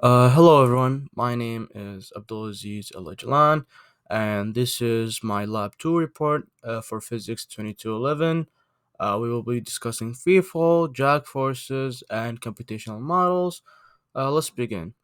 Hello everyone, my name is Abdulaziz Alajalan, and this is my Lab 2 report for Physics 2211. We will be discussing free fall, drag forces, and computational models. Let's begin.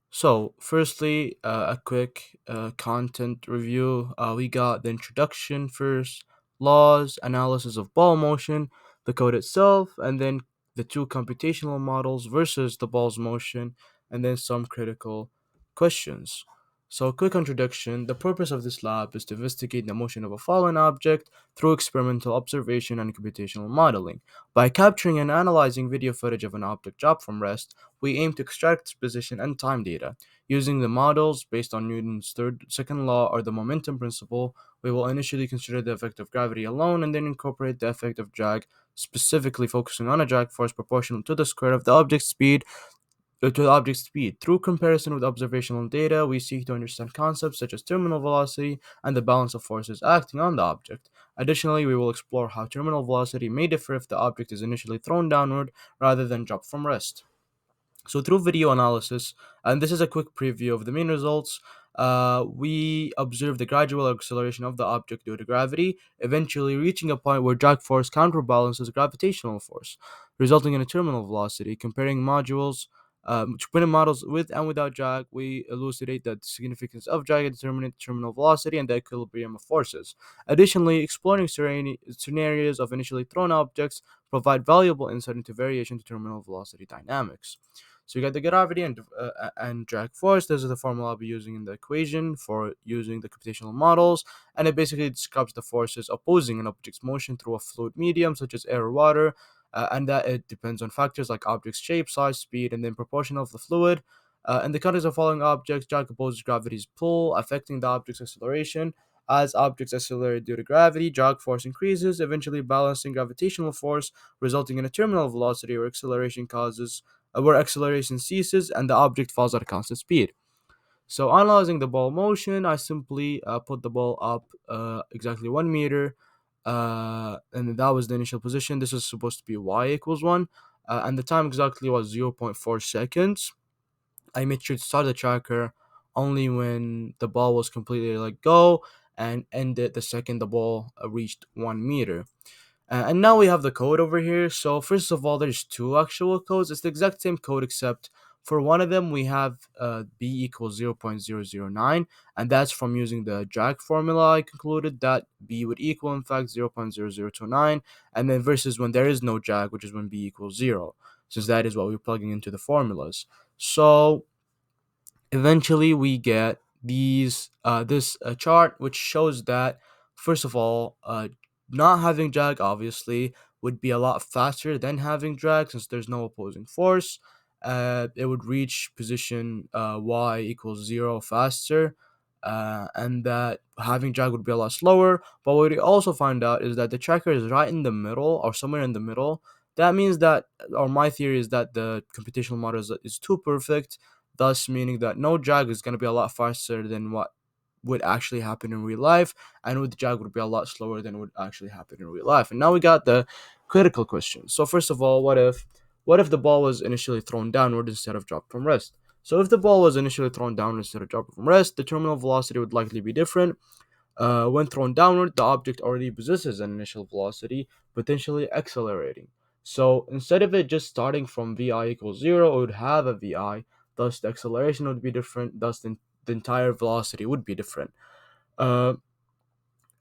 So, firstly, a quick content review. We got the introduction first, laws, analysis of ball motion, the code itself, and then the two computational models versus the ball's motion, and then some critical questions. So, quick introduction. The purpose of this lab is to investigate the motion of a fallen object through experimental observation and computational modeling. By capturing and analyzing video footage of an object dropped from rest, we aim to extract its position and time data. Using the models based on Newton's second law or the momentum principle, we will initially consider the effect of gravity alone and then incorporate the effect of drag, specifically focusing on a drag force proportional to the square of the object's speed to the object's speed. Through comparison with observational data, we seek to understand concepts such as terminal velocity and the balance of forces acting on the object. Additionally, we will explore how terminal velocity may differ if the object is initially thrown downward rather than dropped from rest. So through video analysis, and this is a quick preview of the main results, we observe the gradual acceleration of the object due to gravity, eventually reaching a point where drag force counterbalances gravitational force, resulting in a terminal velocity. Comparing models with and without drag, we elucidate the significance of drag in determining terminal velocity and the equilibrium of forces. Additionally, exploring scenarios of initially thrown objects provide valuable insight into variation to terminal velocity dynamics. So you get the gravity and drag force. This is the formula I'll be using in the equation for using the computational models, and it basically describes the forces opposing an object's motion through a fluid medium such as air or water, and that it depends on factors like object's shape, size, speed, and then proportion of the fluid. In the context of falling objects, drag opposes gravity's pull, affecting the object's acceleration. As objects accelerate due to gravity, drag force increases, eventually balancing gravitational force, resulting in a terminal velocity where acceleration ceases and the object falls at a constant speed. So analyzing the ball motion, I simply put the ball up exactly 1 meter, and that was the initial position. This was supposed to be y equals 1, and the time exactly was 0.4 seconds. I made sure to start the tracker only when the ball was completely let go and ended the second the ball reached 1 meter. And now we have the code over here. So first of all, there's two actual codes. It's the exact same code except for one of them we have b equals 0.009, and that's from using the drag formula. I concluded that b would equal in fact 0.0029, and then versus when there is no drag, which is when b equals 0, since that is what we're plugging into the formulas. So eventually we get this chart which shows that first of all, not having drag obviously would be a lot faster than having drag since there's no opposing force. It would reach position y equals 0 faster, and that having drag would be a lot slower. But what we also find out is that the tracker is right in the middle or somewhere in the middle. That means that, or my theory is that the computational model is too perfect, thus meaning that no drag is going to be a lot faster than what would actually happen in real life, and with drag would be a lot slower than would actually happen in real life. And now we got the critical question. So first of all, what if the ball was initially thrown downward instead of dropped from rest? So if the ball was initially thrown downward instead of dropped from rest, the terminal velocity would likely be different. When thrown downward, the object already possesses an initial velocity, potentially accelerating. So instead of it just starting from vi equals 0, it would have a vi, thus the acceleration would be different, thus the entire velocity would be different. Uh,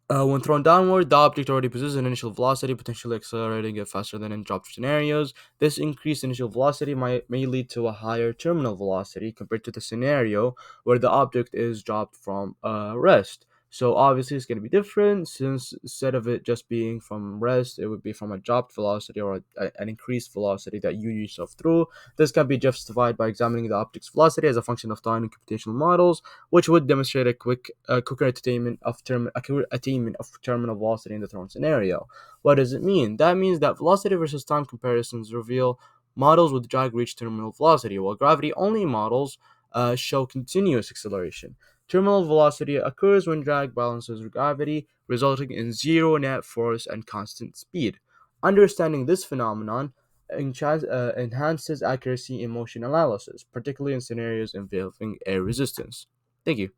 when thrown downward, the object already possesses an initial velocity, potentially accelerating it faster than in dropped scenarios. This increased initial velocity may lead to a higher terminal velocity compared to the scenario where the object is dropped from rest. So obviously it's going to be different since instead of it just being from rest, it would be from a dropped velocity or an increased velocity that you yourself through. This can be justified by examining the object's velocity as a function of time in computational models, which would demonstrate quicker attainment of terminal velocity in the thrown scenario. What does it mean? That means that velocity versus time comparisons reveal models with drag reach terminal velocity, while gravity-only models show continuous acceleration. Terminal velocity occurs when drag balances gravity, resulting in zero net force and constant speed. Understanding this phenomenon enhances accuracy in motion analysis, particularly in scenarios involving air resistance. Thank you.